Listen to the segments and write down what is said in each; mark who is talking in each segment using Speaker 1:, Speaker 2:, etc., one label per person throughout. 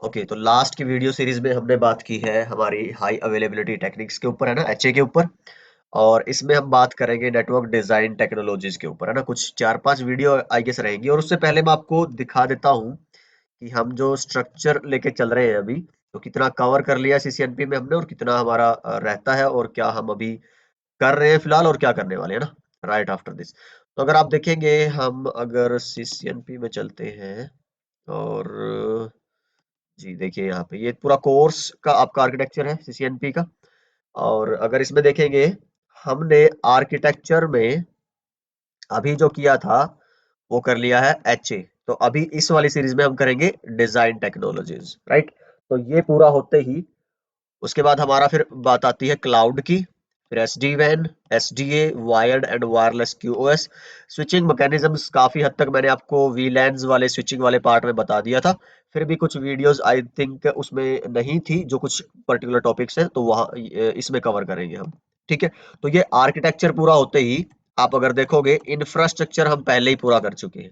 Speaker 1: Okay, तो last की video series में हमने बात की है हमारी हाई अवेलेबिलिटी टेक्निक्स के ऊपर, है ना, एचए के ऊपर। और इसमें हम बात करेंगे नेटवर्क डिजाइन टेक्नोलॉजीज के ऊपर, है ना। कुछ 4-5 वीडियो आई गेस रहेंगी, और उससे पहले मैं आपको दिखा देता हूँ कि हम जो स्ट्रक्चर लेके चल रहे हैं अभी, तो कितना कवर कर लिया सीसीएनपी में हमने, और कितना हमारा रहता है, और क्या हम अभी कर रहे हैं फिलहाल, और क्या करने वाले हैं ना, राइट आफ्टर दिस। तो अगर आप देखेंगे, हम अगर सीसीएनपी में चलते हैं, और जी देखिए यहाँ पे ये पूरा कोर्स का आपका आर्किटेक्चर है सीसीएनपी का। और अगर इसमें देखेंगे, हमने आर्किटेक्चर में अभी जो किया था वो कर लिया है एचए। तो अभी इस वाली सीरीज में हम करेंगे डिजाइन टेक्नोलॉजीज, राइट। तो ये पूरा होते ही उसके बाद हमारा फिर बात आती है क्लाउड की, फिर एसडी वैन, SDA, wired and wireless QoS, switching mechanisms. काफी हद तक मैंने आपको वीलैन्स वाले स्विचिंग वाले पार्ट में बता दिया था। फिर भी कुछ वीडियोस आई थिंक उसमें नहीं थी, जो कुछ पर्टिकुलर टॉपिक्स हैं, तो वहाँ इसमें कवर करेंगे हम। ठीक है। तो ये आर्किटेक्चर पूरा होते ही आप अगर देखोगे, इंफ्रास्ट्रक्चर हम पहले ही पूरा कर चुके हैं।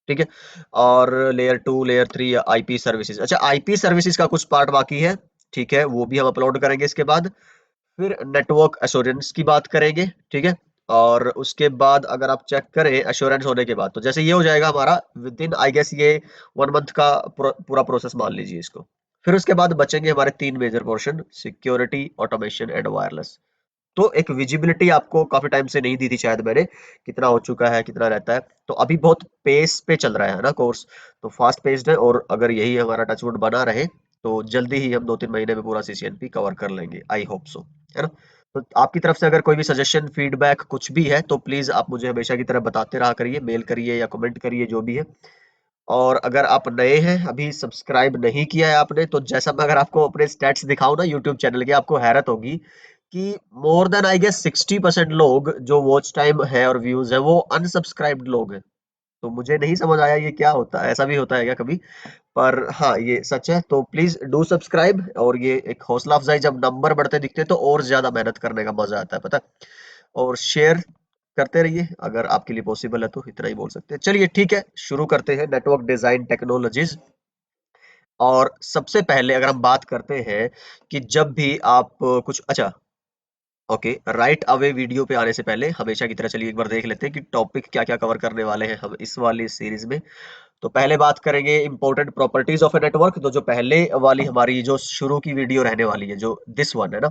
Speaker 1: ठीक है। और लेयर 2, लेयर 3 आईपी सर्विसेज, अच्छा आईपी सर्विसेज का कुछ पार्ट बाकी है। ठीक है, वो भी हम अपलोड करेंगे इसके बाद। फिर नेटवर्क एश्योरेंस की बात करेंगे। ठीक है। और उसके बाद अगर आप चेक करें एश्योरेंस होने के बाद, तो जैसे ये हो जाएगा हमारा विद इन आई गेस ये 1 मंथ का पूरा प्रोसेस मान लीजिए इसको। फिर उसके बाद बचेंगे हमारे 3 major portion, security, automation and wireless. तो एक विजिबिलिटी आपको काफी टाइम से नहीं दी थी शायद मैंने, कितना हो चुका है, कितना रहता है। तो अभी बहुत पेस पे चल रहा है ना कोर्स, तो फास्ट पेस्ड है, और अगर यही हमारा टचवुड बना रहे, तो जल्दी ही हम 2-3 महीने में पूरा सीसीएनपी कवर कर लेंगे, आई होप सो, है ना। तो आपकी तरफ से अगर कोई भी सजेशन, फीडबैक कुछ भी है, तो प्लीज आप मुझे हमेशा की तरह बताते रहा करिए, मेल करिए या कमेंट करिए, जो भी है। और अगर आप नए हैं, अभी सब्सक्राइब नहीं किया है आपने, तो जैसा मैं अगर आपको अपने स्टैट्स दिखाऊं ना यूट्यूब चैनल के, आपको हैरत होगी कि मोर देन आई गेस 60% लोग जो वॉच टाइम है और व्यूज है, वो अनसब्सक्राइब्ड लोग हैं। तो मुझे नहीं समझ आया ये क्या होता है, ऐसा भी होता है क्या कभी। पर हाँ, ये सच है, तो प्लीज डू सब्सक्राइब। और ये एक हौसला अफजाई, जब नंबर बढ़ते दिखते हैं तो और ज्यादा मेहनत करने का मजा आता है, पता है। और शेयर करते रहिए, अगर आपके लिए पॉसिबल है, तो इतना ही बोल सकते हैं। चलिए ठीक है, शुरू करते हैं नेटवर्क डिजाइन टेक्नोलॉजीज। और सबसे पहले अगर हम बात करते हैं कि जब भी आप कुछ, अच्छा, ओके, राइट अवे वीडियो पे आने से पहले हमेशा की तरह चलिए एक बार देख लेते हैं कि टॉपिक क्या क्या कवर करने वाले हैं हम इस वाली सीरीज में। तो पहले बात करेंगे important properties of a network. तो जो पहले वाली हमारी जो शुरू की वीडियो रहने वाली है, जो दिस वन है ना,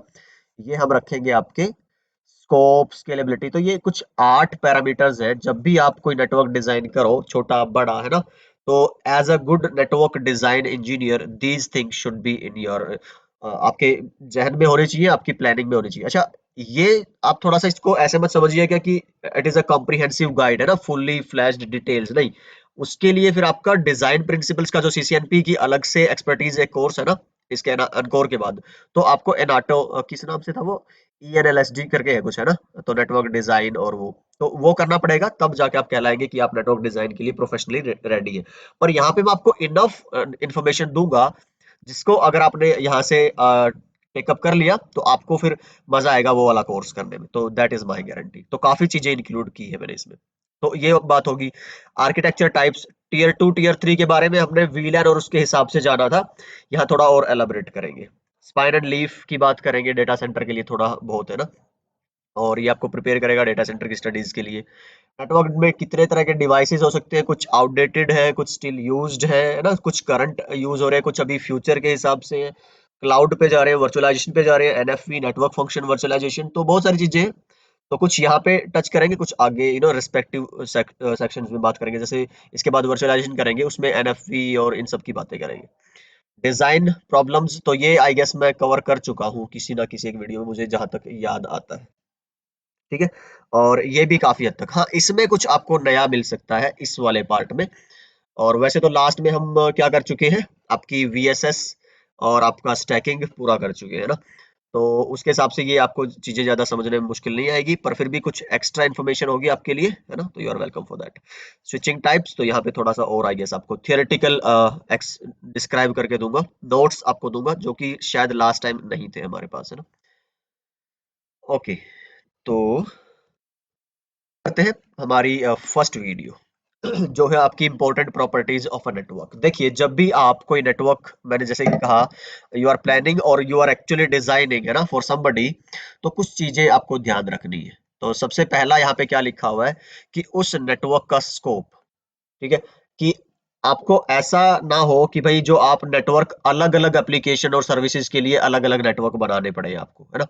Speaker 1: ये हम रखेंगे आपके स्कोप, स्केलेबिलिटी। तो ये कुछ 8 पैरामीटर्स है, जब भी आप कोई नेटवर्क डिजाइन करो, छोटा बड़ा, है ना, तो as a good network design engineer these things should be in your, आपके जहन में होने चाहिए, आपकी प्लानिंग में होनी चाहिए। अच्छा, ये आप थोड़ा सा इसको ऐसे मत समझिएगा कि it is a comprehensive guide, है ना, फुल्ली फ्लैश्ड डिटेल्स नहीं। उसके लिए फिर आपका डिजाइन प्रिंसिपल्स का जो सीसीएनपी की अलग से एक्सपर्टीज एक कोर्स है ना, इसके अनकोर के बाद, तो आपको एनाटो, किस नाम से था वो, ईएनएलएसडी करके है कुछ, है ना। तो नेटवर्क डिजाइन, और वो करना पड़ेगा, तब जाके आप कहलाएंगे कि आप नेटवर्क डिजाइन के लिए प्रोफेशनली रेडी है। पर यहाँ पे मैं आपको इनफ इंफॉर्मेशन दूंगा, जिसको अगर आपने यहाँ से टेकअप कर लिया, तो आपको फिर मजा आएगा वो वाला कोर्स करने में। तो दैट इज माय गारंटी। तो काफी चीजें इंक्लूड की है मैंने इसमें। तो ये बात होगी। आर्किटेक्चर टाइप्स, टीयर 2, टीयर 3 के बारे में हमने वीलैन और उसके हिसाब से जाना था, यहाँ थोड़ा और एलाबरेट करेंगे। स्पाइन एंड लीफ की बात करेंगे, डेटा सेंटर के लिए थोड़ा बहुत, है ना। और ये आपको प्रिपेयर करेगा डेटा सेंटर की स्टडीज के लिए। नेटवर्क में कितने तरह के डिवाइसेस हो सकते हैं, कुछ आउटडेटेड है, कुछ स्टिल यूज्ड है ना, कुछ करंट यूज हो रहे हैं, कुछ अभी फ्यूचर के हिसाब से क्लाउड पे जा रहे हैं, वर्चुअलाइजेशन पे जा रहे हैं, एनएफवी, नेटवर्क फंक्शन वर्चुअलाइजेशन। तो बहुत सारी चीजें हैं। तो कुछ यहाँ पे टच करेंगे, कुछ आगे रिस्पेक्टिव सेक्शंस में बात करेंगे। जैसे इसके बाद वर्चुअलाइजेशन करेंगे, उसमें एनएफवी और इन सब की बातें करेंगे। डिजाइन प्रॉब्लम्स, तो ये आई गेस मैं कवर कर चुका हूँ किसी ना किसी एक वीडियो में, मुझे जहां तक याद आता है। ठीक है। और ये भी काफी हद तक, हाँ, इसमें कुछ आपको नया मिल सकता है इस वाले पार्ट में। और वैसे तो लास्ट में हम क्या कर चुके हैं, आपकी वीएसएस और आपका स्टैकिंग पूरा कर चुके हैं ना। तो उसके हिसाब से ये आपको चीजें ज्यादा समझने में मुश्किल नहीं आएगी, पर फिर भी कुछ एक्स्ट्रा इन्फॉर्मेशन होगी आपके लिए, है ना। तो you are welcome for that. Switching types, तो यहाँ पे थोड़ा सा और आई गेस आपको थियोरेटिकल डिस्क्राइब करके दूंगा, नोट्स आपको दूंगा, जो कि शायद लास्ट टाइम नहीं थे हमारे पास, है ना। ओके, तो करते हैं हमारी फर्स्ट वीडियो। जो है आपकी important properties of a network. देखिए, जब भी आप कोई नेटवर्क, मैंने जैसे कि कहा, यू आर प्लानिंग और यू आर एक्चुअली डिजाइनिंग, है ना, फॉर समबडी, तो कुछ चीजें आपको ध्यान रखनी है। तो सबसे पहला यहाँ पे क्या लिखा हुआ है कि उस नेटवर्क का स्कोप, ठीक है, कि आपको ऐसा ना हो कि भाई जो आप नेटवर्क अलग अलग एप्लीकेशन और सर्विसेज के लिए अलग अलग नेटवर्क बनाने पड़े आपको, है ना,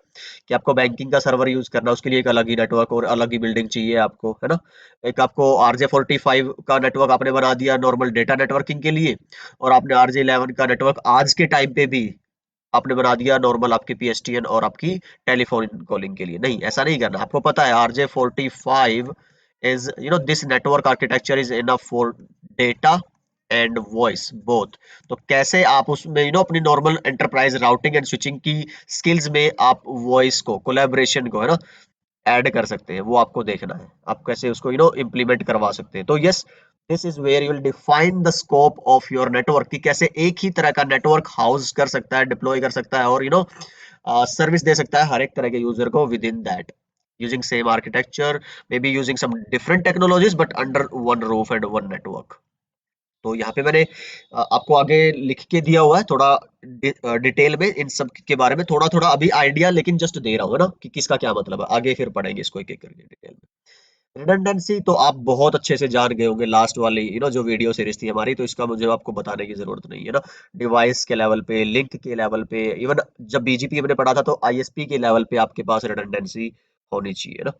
Speaker 1: कि आपको बैंकिंग का सर्वर यूज करना, उसके लिए एक अलग ही नेटवर्क और अलग ही बिल्डिंग चाहिए आपको, है ना। एक आपको RJ45 का नेटवर्क आपने बना दिया नॉर्मल डेटा नेटवर्किंग के लिए, और आपने RJ11 का नेटवर्क आज के टाइम पे भी आपने बना दिया नॉर्मल आपकी PSTN और आपकी टेलीफोन कॉलिंग के लिए। नहीं, ऐसा नहीं करना। आपको पता है RJ45 is, this network architecture is enough for data and voice both. तो कैसे आप उसमें अपनी normal enterprise routing and switching की स्किल्स में आप वॉइस को, कोलैबोरेशन को, है ना, ऐड कर सकते हैं, वो आपको देखना है। आप कैसे उसको इम्प्लीमेंट करवा सकते हैं। तो yes, this is where you will define the scope of your network, कि कैसे एक ही तरह का नेटवर्क हाउस कर सकता है, डिप्लॉय कर सकता है, और सर्विस दे सकता है हर एक तरह के यूजर को with in that, using same architecture, maybe using some different technologies but under one roof and one network। तो यहाँ पे मैंने आपको आगे लिख के दिया हुआ है थोड़ा डिटेल में इन सब के बारे में, थोड़ा थोड़ा अभी आइडिया लेकिन जस्ट दे रहा हूँ, है ना, कि किसका क्या मतलब है। आगे फिर पढ़ेंगे इसको एक एक करके डिटेल में। रिडंडेंसी तो आप बहुत अच्छे से जान गए होंगे, लास्ट वाली जो वीडियो सीरीज थी हमारी, तो इसका मुझे आपको बताने की जरूरत नहीं है ना। डिवाइस के लेवल पे, लिंक के लेवल पे, इवन जब BGP हमने पढ़ा था तो ISP के लेवल पे आपके पास रिडंडेंसी होनी चाहिए ना।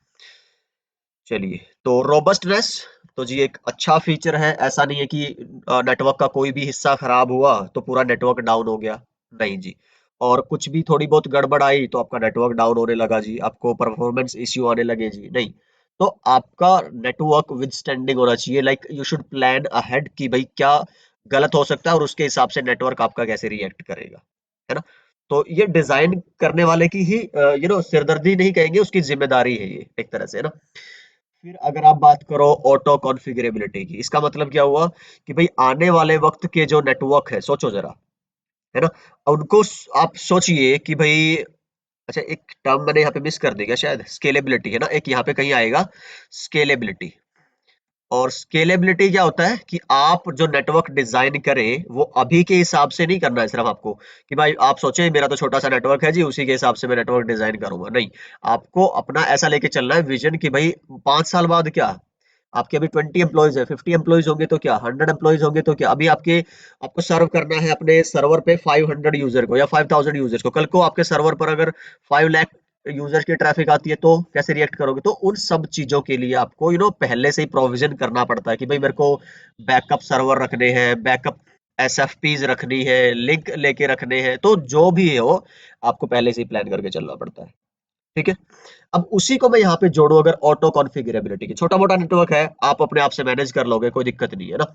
Speaker 1: चलिए, तो रोबस्टनेस, तो जी एक अच्छा फीचर है। ऐसा नहीं है कि नेटवर्क का कोई भी हिस्सा खराब हुआ तो पूरा नेटवर्क डाउन हो गया, नहीं जी। और कुछ भी थोड़ी बहुत गड़बड़ आई तो आपका नेटवर्क डाउन होने लगा जी, आपको परफॉर्मेंस इश्यू आने लगे जी, नहीं। तो आपका नेटवर्क विद स्टैंडिंग होना चाहिए, like you should plan ahead कि भाई क्या गलत हो सकता है और उसके हिसाब से नेटवर्क आपका कैसे रिएक्ट करेगा, है ना। तो ये डिजाइन करने वाले की ही सिरदर्दी नहीं कहेंगे, उसकी जिम्मेदारी है ये एक तरह से, है ना। फिर अगर आप बात करो ऑटो कॉन्फ़िगरेबिलिटी की, इसका मतलब क्या हुआ कि भाई आने वाले वक्त के जो नेटवर्क है, सोचो जरा, है ना, उनको आप सोचिए कि भाई, अच्छा एक टर्म मैंने यहाँ पे मिस कर दिया शायद, स्केलेबिलिटी, है ना, एक यहाँ पे कहीं आएगा स्केलेबिलिटी। और स्केलेबिलिटी क्या होता है कि आप जो नेटवर्क डिजाइन करें वो अभी के हिसाब से नहीं करना है सिर्फ आपको, कि भाई आप सोचे मेरा तो छोटा सा नेटवर्क है जी, उसी के हिसाब से मैं नेटवर्क डिजाइन करूंगा, नहीं। आपको अपना ऐसा लेके चलना है विजन कि भाई 5 साल बाद क्या, आपके अभी 20 एम्प्लॉयज है, 50 एम्प्लॉयज होंगे तो क्या, 100 एम्प्लॉयज होंगे तो क्या, अभी आपको सर्व करना है अपने सर्वर पे 500 यूजर को या 5000 यूजर्स को, कल को आपके सर्वर पर अगर 5 लाख यूजर्स की ट्रैफिक आती है तो कैसे रिएक्ट करोगे। तो उन सब चीजों के लिए आपको पहले से ही प्रोविजन करना पड़ता है कि भाई मेरे को बैकअप सर्वर रखने हैं, बैकअप SFPs रखनी है, लिंक लेके रखने हैं, तो जो भी हो आपको पहले से ही प्लान करके चलना पड़ता है, ठीक है। अब उसी को मैं यहाँ पे जोड़ू, अगर ऑटो कॉन्फ़िगरेबिलिटी की, छोटा मोटा नेटवर्क है आप अपने आप से मैनेज कर लोगे, कोई दिक्कत नहीं है ना।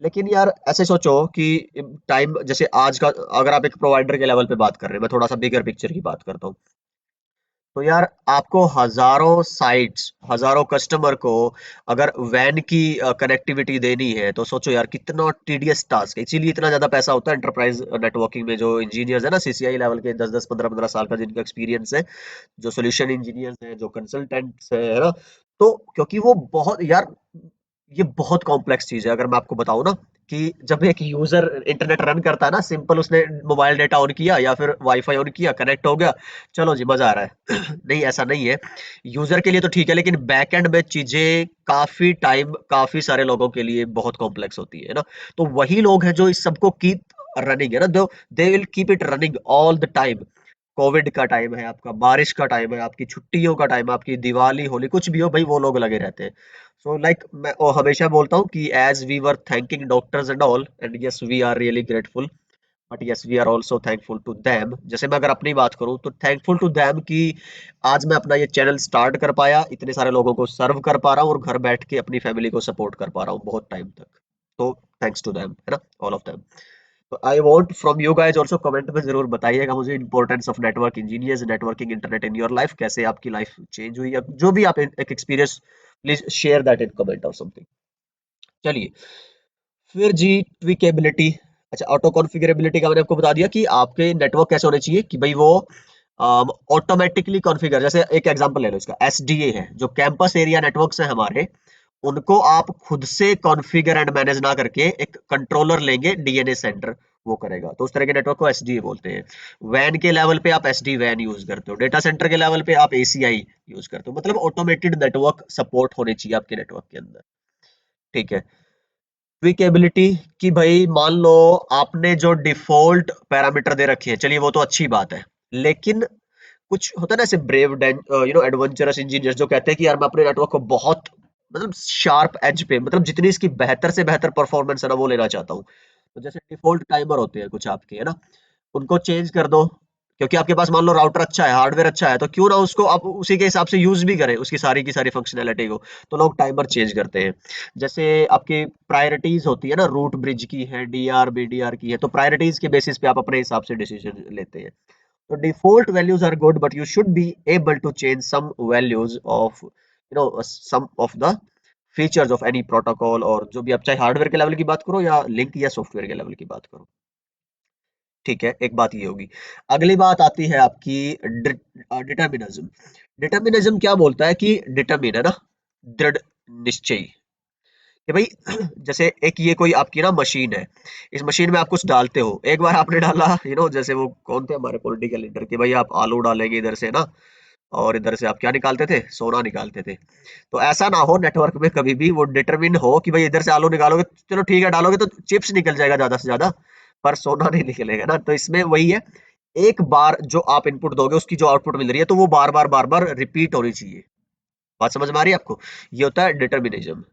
Speaker 1: लेकिन यार ऐसे सोचो कि टाइम, जैसे आज का, अगर आप एक प्रोवाइडर के लेवल पे बात कर रहे हैं, मैं थोड़ा सा बिगर पिक्चर की बात करता हूँ, तो यार आपको हजारों साइट्स, हजारों कस्टमर को अगर वैन की कनेक्टिविटी देनी है, तो सोचो यार कितना टीडियस टास्क है। इसीलिए इतना ज्यादा पैसा होता है एंटरप्राइज नेटवर्किंग में। जो इंजीनियर्स है ना, CCI लेवल के 10 10 15 15 साल का जिनका एक्सपीरियंस है, जो सोल्यूशन इंजीनियर्स हैं, जो कंसल्टेंट्स है ना, तो क्योंकि वो बहुत यार, ये बहुत कॉम्प्लेक्स चीज है। अगर मैं आपको बताऊं ना, कि जब एक यूजर इंटरनेट रन करता है ना, सिंपल उसने मोबाइल डेटा ऑन किया या फिर वाईफाई ऑन किया, कनेक्ट हो गया, चलो जी मजा आ रहा है। नहीं, ऐसा नहीं है। यूजर के लिए तो ठीक है, लेकिन बैक एंड में चीजें काफी टाइम, काफी सारे लोगों के लिए बहुत कॉम्प्लेक्स होती है ना। तो वही लोग हैं जो इस सबको कीप रनिंग, है ना, they will keep it running all the time. Covid का टाइम है आपका, बारिश का टाइम है, आपकी छुट्टियों का टाइम है, आपकी दिवाली होली कुछ भी हो भाई, वो लोग लगे रहते हैं। सो लाइक मैं हमेशा बोलता हूँ कि as we were thanking doctors and all, and yes we are really grateful, but yes we are also thankful to them. जैसे मैं अगर अपनी बात करूँ तो थैंकफुल टू देम कि आज मैं अपना ये चैनल स्टार्ट कर पाया, इतने सारे लोगों को सर्व कर पा रहा हूँ और घर बैठ के अपनी फैमिली को सपोर्ट कर पा रहा हूँ बहुत टाइम तक। तो थैंक्स टू देम, है ना, ऑल ऑफ देम। तो I want from you guys also, comment में जरूर बताइएगा मुझे importance of network engineers, networking internet in your life, कैसे आपकी लाइफ चेंज हुई या जो भी आप एक experience, please share that in comment और समथिंग। चलिए, फिर जी ट्विकेबिलिटी। अच्छा, ऑटो कॉन्फ़िगरेबिलिटी का मैंने आपको बता दिया कि आपके नेटवर्क कैसे होने चाहिए कि भाई वो ऑटोमेटिकली कॉन्फ़िगर, जैसे एक एग्जांपल ले लो इसका, SDA है, जो कैंपस एरिया नेटवर्क्स है हमारे, उनको आप खुद से कॉन्फ़िगर एंड मैनेज ना करके एक कंट्रोलर लेंगे, डीएनए सेंटर वो करेगा। तो उस तरह के नेटवर्क को एसडीए बोलते हैं। वैन के लेवल पे आप एसडी वैन यूज करते हो, डेटा सेंटर के लेवल पे आप एसीआई यूज करते हो। मतलब ऑटोमेटेड नेटवर्क सपोर्ट होने चाहिए आपके नेटवर्क के अंदर। ठीक है। क्विक एबिलिटी कि भाई मान लो आपने जो डिफॉल्ट पैरामीटर दे रखे हैं, चलिए वो तो अच्छी बात है, लेकिन कुछ होता है ना ऐसे ब्रेव एडवेंचरस इंजीनियर्स जो कहते हैं कि यार मैं अपने नेटवर्क को बहुत मतलब शार्प एज पे, मतलब जितनी इसकी बेहतर से बेहतर परफॉर्मेंस है ना वो लेना चाहता हूँ। तो जैसे डिफॉल्ट टाइमर होते हैं कुछ आपके, है ना, उनको चेंज कर दो, क्योंकि आपके पास मान लो राउटर अच्छा है, हार्डवेयर अच्छा है, तो क्यों ना उसको आप उसी के हिसाब से यूज भी करें, उसकी सारी की सारी फंक्शनैलिटी को। तो लोग टाइमर चेंज करते हैं। जैसे आपकी प्रायोरिटीज होती है ना, रूट ब्रिज की है, डीआर बीडीआर की है, तो प्रायोरिटीज के बेसिस पे आप अपने हिसाब से डिसीजन लेते हैं। So default values are good, but you should be able to change some values of some of the features of any protocol, और जो भी आप चाहे हार्डवेयर के लेवल की बात करो या लिंक या सॉफ्टवेयर के लेवल की बात करो। ठीक है, एक बात ये होगी। अगली बात आती है आपकी डिटर्मिनिज्म। डिटर्मिनिज्म क्या बोलता है कि डिटर्मिन है ना, दृढ़ निश्चय, कि भाई जैसे एक ये कोई आपकी ना मशीन है, इस मशीन में आप कुछ डालते हो, एक बार आपने डाला, जैसे वो कौन थे हमारे पॉलिटिकल लीडर, कि भाई आप आलू डालेंगे इधर से ना, और इधर से आप क्या निकालते थे, सोना निकालते थे। तो ऐसा ना हो नेटवर्क में कभी भी वो डिटरमिन हो कि भाई इधर से आलू निकालोगे, चलो ठीक है डालोगे तो चिप्स निकल जाएगा ज्यादा से ज्यादा, पर सोना नहीं निकलेगा ना। तो इसमें वही है, एक बार जो आप इनपुट दोगे उसकी जो आउटपुट मिल रही है, तो वो बार बार रिपीट होनी चाहिए। बात समझ में आ रही है आपको? ये होता है डिटर्मिनिज्म।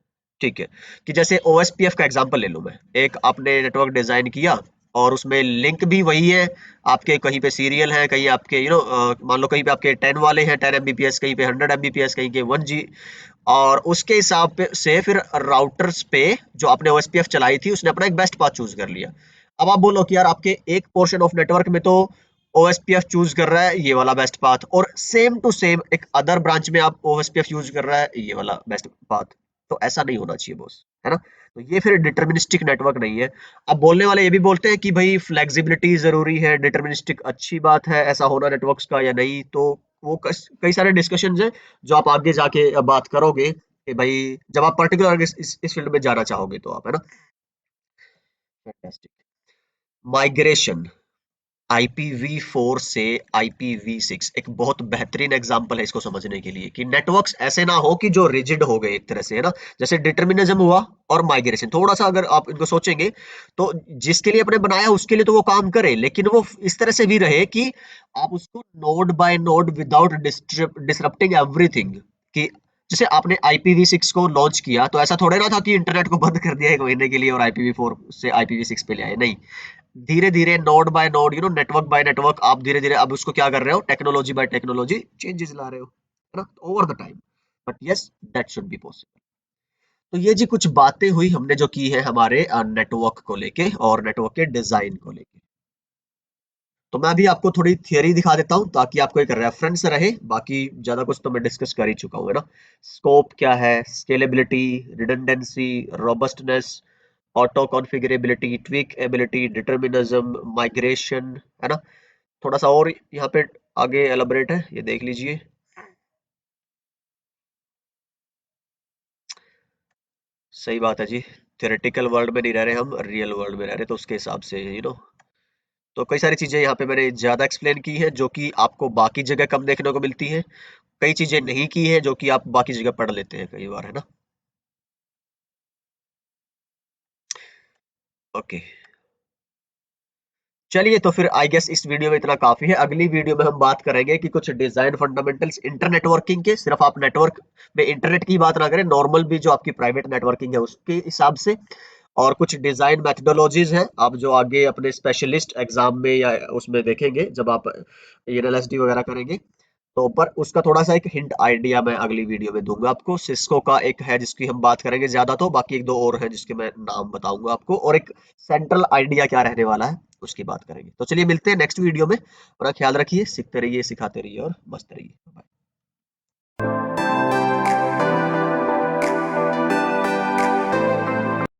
Speaker 1: ठीक है। कि जैसे ओएसपीएफ का एग्जांपल ले लूं मैं, एक आपने नेटवर्क डिजाइन किया और उसमें लिंक भी वही है, आपके कहीं पे सीरियल है, कहीं आपके मान लो कहीं पे आपके 10 वाले हैं 10 एमबीपीएस, कहीं पे 100 एमबीपीएस, कहीं के 1G, और उसके हिसाब पे से फिर राउटर्स पे जो आपने ओएसपीएफ चलाई थी उसने अपना एक बेस्ट पाथ चूज कर लिया। अब आप बोलो कि यार आपके एक पोर्शन ऑफ नेटवर्क में तो ओएसपीएफ चूज कर रहा है ये वाला बेस्ट पाथ, और सेम टू सेम एक अदर ब्रांच में आप ओएसपीएफ यूज कर रहा है ये वाला बेस्ट पाथ। तो ऐसा नहीं होना चाहिए बॉस, है ना। तो ये फिर डिटर्मिनिस्टिक नेटवर्क नहीं है। अब बोलने वाले ये भी बोलते हैं कि भाई फ्लेक्सिबिलिटी जरूरी है, डिटर्मिनिस्टिक अच्छी बात है, ऐसा होना नेटवर्क्स का या नहीं, तो वो कई सारे डिस्कशंस हैं जो आप आगे जाके बात करोगे कि भाई जब आप पर्टिकुलर इस फील्ड में जाना चाहोगे तो आप, है ना। फैंटास्टिक। माइग्रेशन IPv4 से IPv6 एक बहुत बेहतरीन एग्जांपल है इसको समझने के लिए, कि नेटवर्क्स ऐसे ना हो कि जो रिजिड हो गए एक तरह से, है ना। जैसे डिटर्मिनिज्म हुआ और माइग्रेशन, थोड़ा सा अगर आप इनको सोचेंगे तो जिसके लिए आपने बनाया उसके लिए तो वो काम करे, लेकिन वो इस तरह से भी रहे कि आप उसको node by node without disrupting everything. कि जैसे आपने IPv6 को लॉन्च किया तो ऐसा थोड़ा ना था कि इंटरनेट को बंद कर दिया एक महीने के लिए और IPv4 से IPv6 पे ले आए, नहीं। धीरे धीरे node by node, network by network, आप धीरे धीरे अब उसको क्या कर रहे हो, टेक्नोलॉजी बाय टेक्नोलॉजी चेंजेस ला रहे हो, है ना, over the time. But yes, that should be possible. तो ये जी कुछ बातें हुई हमने जो की है हमारे नेटवर्क को लेके और नेटवर्क के डिजाइन को लेके। तो मैं अभी आपको थोड़ी थियरी दिखा देता हूँ ताकि आपको एक रेफरेंस रहे, बाकी ज्यादा कुछ तो मैं डिस्कस कर ही चुका हूँ, है ना। स्कोप क्या है, scalability, redundancy, robustness, auto configurability, tweak ability, determinism, migration, है ना। थोड़ा सा और यहाँ पे आगे एलाबरेट है, ये देख लीजिए। सही बात है जी। थ्योरेटिकल वर्ल्ड में नहीं रह रहे हम, रियल वर्ल्ड में रह रहे, तो उसके हिसाब से तो कई सारी चीजें यहाँ पे मैंने ज्यादा एक्सप्लेन की है जो कि आपको बाकी जगह कम देखने को मिलती है। कई चीजें नहीं की है जो कि आप बाकी जगह पढ़ लेते हैं कई बार, है ना। ओके। चलिए तो फिर आई गेस इस वीडियो में इतना काफी है। अगली वीडियो में हम बात करेंगे कि कुछ डिजाइन फंडामेंटल्स इंटरनेटवर्किंग के, सिर्फ आप नेटवर्क में इंटरनेट की बात ना करें, नॉर्मल भी जो आपकी प्राइवेट नेटवर्किंग है उसके हिसाब से, और कुछ डिजाइन मेथडोलॉजीज हैं आप जो आगे अपने स्पेशलिस्ट एग्जाम में या उसमें देखेंगे जब आप एनएलएसडी वगैरह करेंगे। तो पर उसका थोड़ा सा एक हिंट आइडिया मैं अगली वीडियो में दूंगा आपको। सिस्को का एक है जिसकी हम बात करेंगे ज्यादा, तो बाकी एक दो और है जिसके मैं नाम बताऊंगा आपको, और एक सेंट्रल आइडिया क्या रहने वाला है उसकी बात करेंगे। तो चलिए मिलते हैं नेक्स्ट वीडियो में। अपना ख्याल रखिए, सीखते रहिए, सिखाते रहिए और मस्त रहिए।